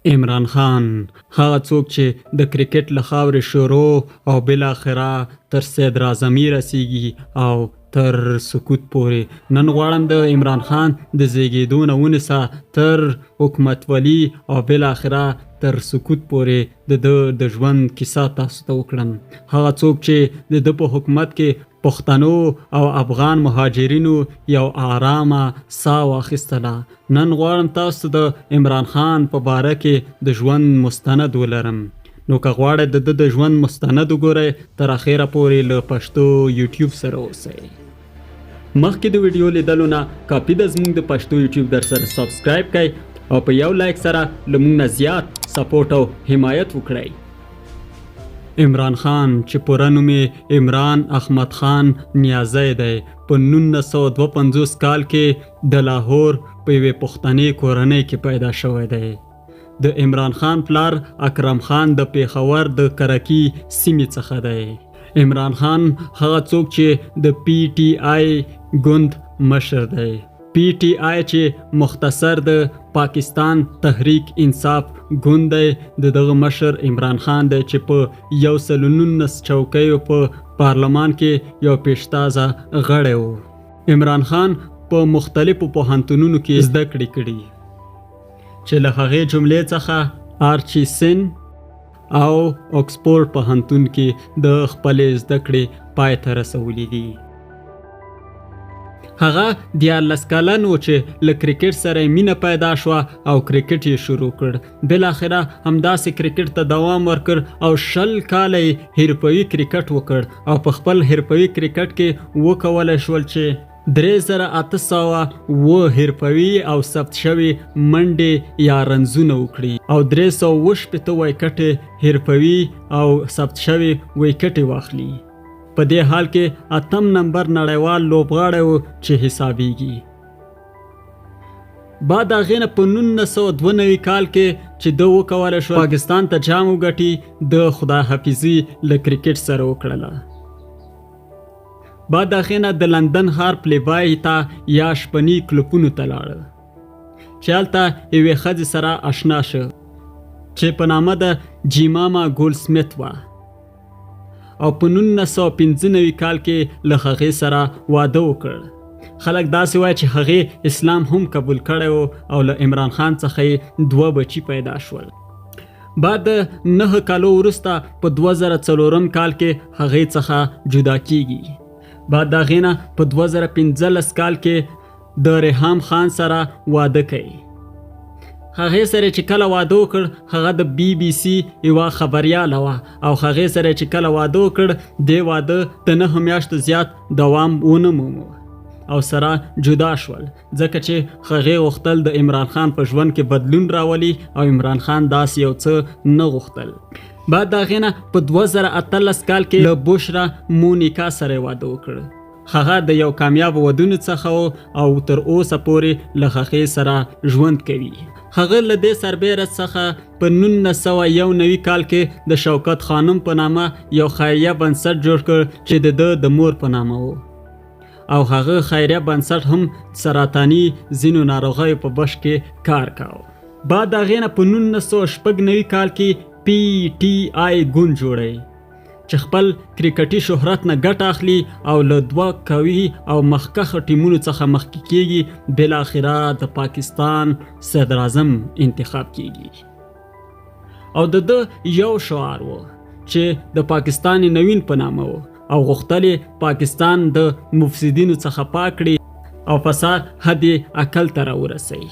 عمران خان هغه څوک چې د کرکټ له خاورې شروع او بالاخره تر صدراعظمي رسیږي او تر سقوط پورې. نن غواړم د عمران خان د زیږېدو نه ونیسه تر حکومتولي او بالاخره تر سقوط پورې د ژوند کیسه تاسو ته وکړم. هغه څوک چې د په حکومت کې پښتنو او افغان مهاجرینو یو آرامه ساه واخیستله. نن غواړم تاسو د عمران خان په باره کې د ژوند مستند ولرم. نو که غواړئ د ژوند مستند وګورئ تر اخره پورې له پښتو یوټیوب سره اوسئ. مخکې د ویډیو لیدلو نه کافي ده زموږ د پښتو یوټیوب در سره سبسکرایب کړئ او په یو لایک سره له موږ نه زیات سپورټ او حمایت وکړئ. عمران خان چې پوره نوم یې عمران احمد خان نیازی دی په 1952 کال کې د لاهور په یوې پښتني کورنۍ کې پیدا شوی دی. د عمران خان پلار اکرم خان د پیښور د کرکی سیمې څخه دی. عمران خان هغه څوک چې د پی ټی آی ګوند مشر دی. پی ټی آی چې مختصر د پاکستان تحریک انصاف ګوند دی. دغه مشر عمران خان دی چې په 119 چوکیو په پارلمان کې یو پیشتازه غړی و. عمران خان په مختلفو پوهنتونونو کې زده کړې کړي چې له هغې جملې څخه آرچي سن او اکسفورډ پوهنتون کې د خپلې زده کړې پای ته رسولي دي. هغه 14 کلن و چې له کرکټ سره مینه پیدا شوه او کرکټ یې شروع کړ. بالاخره همداسې کرکټ ته دوام ورکړ او 20 کاله یې حرفوي کرکټ وکړ او په خپل حرفوي کرکټ کې وکولی شول چې 3800 حرفوي او ثبت شوي منډې یا رنزونه وکړي او 360 وایکټې حرفوي او ثبت شوي وایکټې واخلي. په دې حال کې 8 نمبر نړیوال لوبغاړی و چې حسابیږي. بعد هغې نه په 1992 کال کې چې ده وکولی شو پاکستان ته جام وګټي د خدای حافظي له کرکټ سره وکړله. بعد هغې نه د لندن ښار پلیبای ته یا شپني کلوپونو ته لاړه چې هلته یوې ښځې سره اشنا شه چې په نامه د جیماما ګول سمیت وه او په 1995 کال کې له هغې سره واده وکړ. خلک داسې وایي چې هغې اسلام هم قبول کړی و او له عمران خان څخه یې 2 بچي پیدا شول. بعد 9 کالو وروسته په 2004 کال کې هغې څخه جدا کیږي. بعد هغې نه په 2015 کال کې د ریحام خان سره واده کوي. هغې سره چې کله واده وکړ هغه د بی بی سی یوه خبریاله وه او هغې سره چې کله واده وکړ دې واده د 9 میاشتو زیات دوام ونه مومه او سره جدا شول ځکه چې هغې غوښتل د عمران خان په ژوند کې بدلون راولي او عمران خان داسې یو څه نه غوښتل. بعد هغې نه په 2018 کال کې له بشرا مونیکا سره واده وکړ. هغه د یو کامیاب ودونو څخه او تر اوسه پورې له هغې سره ژوند کوي. هغه له دې سربیره څخه په 1991 کال کې د شوکت خانم په نامه یو خیریه بنسټ جوړ کړ چې د مور په نامه و او هغه خیریه بنسټ هم سرطاني ځینو ناروغیو په بش کې کار کاوه. بعد هغې نه په 1996 کال کې پی ټی آی ګوند جوړی چې خپل کرکټي شهرت نه ګټه اخلي او له 2 قوي او مخکښو ټیمونو څخه مخکې کیږي. بالاخره د پاکستان صدراعظم انتخاب کیږي او د یو شعار و چې د پاکستان نوین په نامه و او غوښتل پاکستان د مفسدینو څخه پاک کړي او فساد حد اقل ته راورسوي.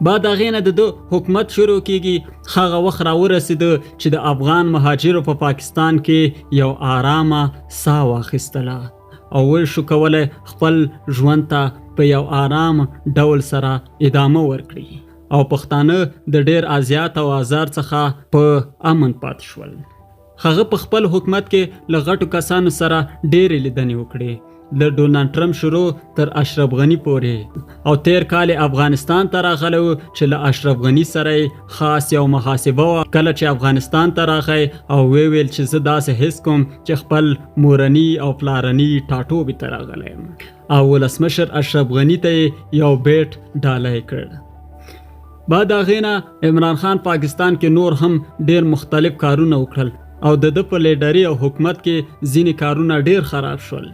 بعد هغې نه د حکومت شروع کیږي. هغه وخت راورسېده چې د افغان مهاجرو په پاکستان کې یو آرامه ساه واخیستله او وشو کولی خپل ژوند ته په یو آرام ډول سره ادامه ورکړي او پښتانه د ډېر اذیت او آزار څخه په امن پاتې شول. هغه په خپل حکومت کې له غټو کسانو سره ډېرې لیدنې وکړې له ډونالډ ټرمپ شروع تر اشرف غني پورې او 13 کال افغانستان ته راغلی و چې له اشرف غني سره خاص یو محاسبه وه. کله چې افغانستان ته راغی او ویل چې زه داسې حس کوم چې خپل مورني او پلارني ټاټوبي ته راغلی یم او ولسمشر اشرف غني ته یو بیټ ډالۍ کړ بعد هغې نه عمران خان پاکستان کې نور هم ډیر مختلف کارونه وکړل او د ده په لیډري او حکومت کې ځینې کارونه ډیر خراب شول.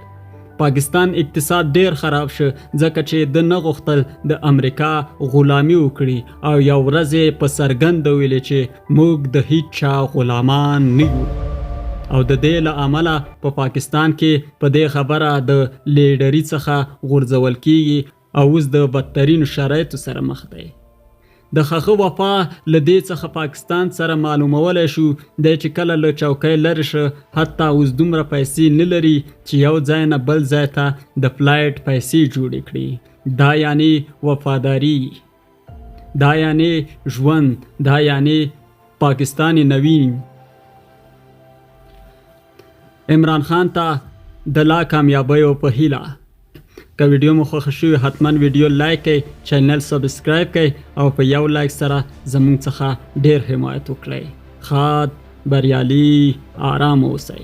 پاکستان اقتصاد ډیر خراب شو ځکه چې د نه غوښتل د امریکا غلامي وکړي او یو ورځ یې په څرګنده ویلې چې موږ د هیڅ چا غلامان نه یو او د دې له امله په پاکستان کې په دې خبره د لیډري څخه غورځول کیږي او اوس د بدترینو شرایطو سره مخ دی. د هغه وفا له دې څخه پاکستان سره معلومولی شو دی چې کله له چوکۍ لرې شه حتی اوس دومره پیسې نه لري چې یو ځای نه بل ځای ته د فلایټ پیسې جوړې کړي. دا یعنی وفاداری، دا یعنی ژوند، دا یعنی پاکستانی نوین. عمران خان ته د لا کامیابیو په هیله. که ویډیو مو خوښه شوي حتما ویډیو لایک کړئ، چینل سبسکرایب کړئ او په یو لایک سره زموږ څخه ډیر حمایت وکړئ. ښاد، بریالي، آرام اوسئ.